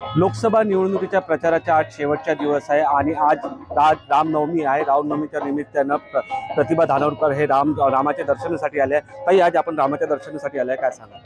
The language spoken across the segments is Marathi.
लोकसभा निवडणुकीच्या प्रचाराचा आज शेवटचा दिवस आहे आणि आज रामनवमी आहे। रामनवमीच्या निमित्तानं प्रतिभा धानोरकर हे रामाच्या दर्शनासाठी आले आहे। ताई, आज आपण रामाच्या दर्शनासाठी आले, काय सांगा?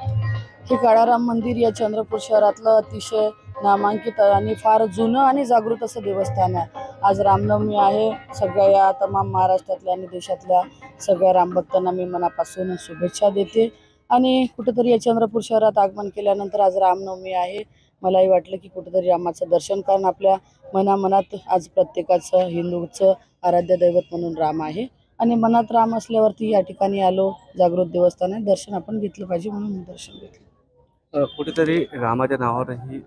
हे काळाराम मंदिर या चंद्रपूर शहरातलं अतिशय नामांकित आणि फार जुनं आणि जागृत असं देवस्थान आहे। आज रामनवमी आहे। सगळ्या या तमाम महाराष्ट्रातल्या आणि देशातल्या सगळ्या रामभक्तांना मी मनापासून शुभेच्छा देते। आणि कुठेतरी या चंद्रपूर शहरात आगमन केल्यानंतर आज रामनवमी आहे, मलाही वाटलं की कुठेतरी रामाचं दर्शन, कारण आपल्या मनात आज प्रत्येकाचं हिंदूचं आराध्य दैवत म्हणून राम आहे आणि मनात राम असल्यावरती या ठिकाणी आलो। जागृत देवस्थान आहे, दर्शन आपण घेतलं पाहिजे म्हणून दर्शन घेतलं। कुठेतरी रामाच्या नावावरही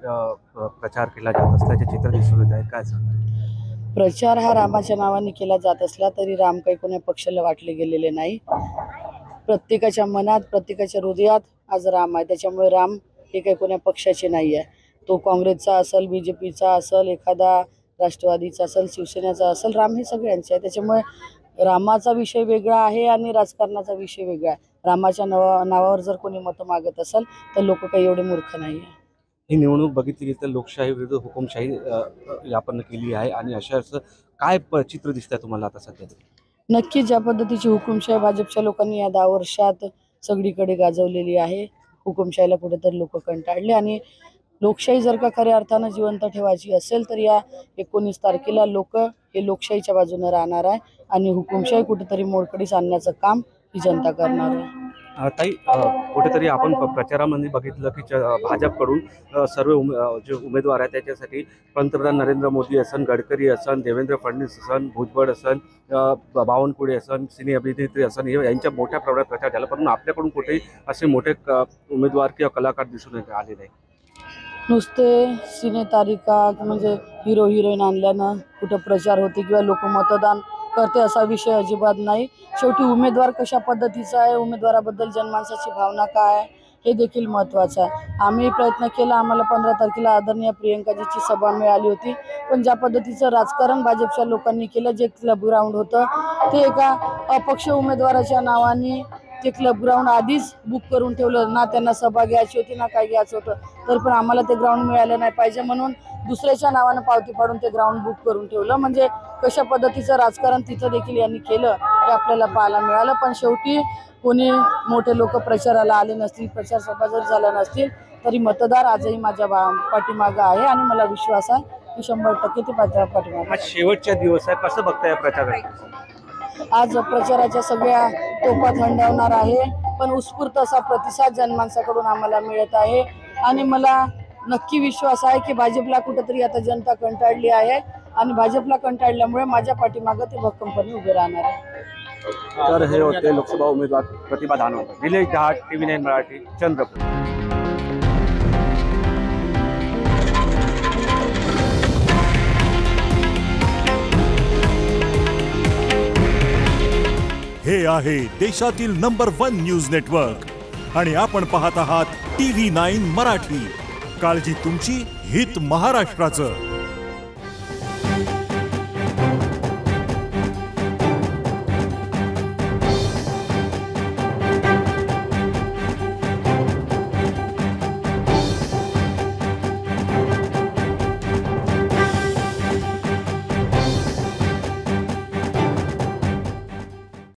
प्रचार केला जात असल्याचे चित्र दिसून येत आहे, काय सांगा? प्रचार हा रामाच्या नावाने केला जात असला तरी राम काही कोण्या पक्षाला वाटले गेलेले नाही। प्रत्येकाच्या मनात, प्रत्येकाच्या हृदयात आज राम आहे। त्याच्यामुळे राम हे काही कोण्या पक्षाचे नाही आहे। तो काँग्रेसचा असेल, BJPचा असेल, एखादा राष्ट्रवादीचा असेल, शिवसेनेचा असेल, राम हे सगळ्यांचे आहे। त्याच्यामुळे रामाचा विषय वेगळा आहे आणि राजकारणाचा विषय वेगळा आहे। रामाच्या नावावर जर कोणी मतं मागत असेल तर लोक काही एवढे मूर्ख नाही आहे। ही निवडणूक बघितली तर लोकशाही विरुद्ध हुकुमशाही आपण केली आहे आणि अशाच काय चित्र दिसतंय तुम्हाला आता सध्या? नक्कीच ज्या पद्धतीची हुकुमशाही भाजपच्या लोकांनी या 10 वर्षात सगळीकडे गाजवलेली आहे, हुकुमशाहीला कुठेतरी लोक कंटाळले आणि लोकशाही जर का खऱ्या अर्थानं जिवंत ठेवायची असेल तर या 19 तारखेला लोक हे लोकशाहीच्या बाजूने राहणार आहे आणि हुकुमशाही कुठेतरी मोडकळीस आणण्याचं काम ही जनता करणार आहे। ताई, कुठेतरी आपण प्रचारामध्ये बघितलं की भाजपकडून सर्व जे उमेदवार आहेत त्याच्यासाठी पंतप्रधान नरेंद्र मोदी असन, गडकरी असन, देवेंद्र फडणवीस असन, भुजबळ असन, बावनकुळे असन, सिने अभिनेत्री असन, हे यांच्या मोठ्या प्रमाणात प्रचार झाला, परंतु आपल्याकडून कुठेही असे मोठे उमेदवार किंवा कलाकार दिसून आले नाही। नुसते सिने तारिका म्हणजे हिरो हिरोईन आणल्यानं कुठं प्रचार होते किंवा लोक मतदान करते असा विषय अजिबात नाही। शेवटी उमेदवार कशा पद्धतीचा आहे, उमेदवाराबद्दल जनमानसाची भावना काय आहे हे देखील महत्त्वाचं आहे। आम्ही प्रयत्न केला, आम्हाला 15 तारखेला आदरणीय प्रियंकाजीची सभा मिळाली होती, पण ज्या पद्धतीचं राजकारण भाजपच्या लोकांनी केलं, जे क्लब ग्राउंड होतं ते एका अपक्ष उमेदवाराच्या नावाने ते क्लब ग्राउंड आधीच बुक करून ठेवलं ना, त्यांना सभा घ्यायची होती ना काय घ्यायचं होतं, तर पण आम्हाला ते ग्राउंड मिळालं नाही पाहिजे म्हणून दुसऱ्याच्या नावानं पावती फाडून ते ग्राउंड बुक करून ठेवलं। म्हणजे कशा पद्धतीचं राजकारण तिथं देखील यांनी केलं हे आपल्याला पाहायला मिळालं। पण शेवटी कोणी मोठे लोक प्रचाराला आले नसतील, प्रचार सभा जर झाल्या नसतील तरी मतदार आजही माझ्या पाठीमागं आहे आणि मला विश्वास आहे की 100% ते पाठीमागं। आज शेवटचा दिवस आहे, कसं बघताय प्रचारात? आज प्रचाराच्या सगळ्या तोफा थंडावणार आहे, पण उत्स्फूर्त असा प्रतिसाद जनमानसाकडून आम्हाला मिळत आहे आणि मला नक्की विश्वास आहे की भाजपला कुठेतरी आता जनता कंटाळली आहे आणि भाजपला कंटाळल्यामुळे माझ्या पाठीमागं ते भक्कमपणे उभे राहणार आहे। तर हे होते लोकसभा उमेदवार प्रतिभा धानोरकर। विलेज दहाट, TV9 मराठी, चंद्रपूर। हे आहे देशातील नंबर 1 न्यूज नेटवर्क आणि आपण पाहत आहात TV9 मराठी। काळजी तुमची, हित महाराष्ट्राचं।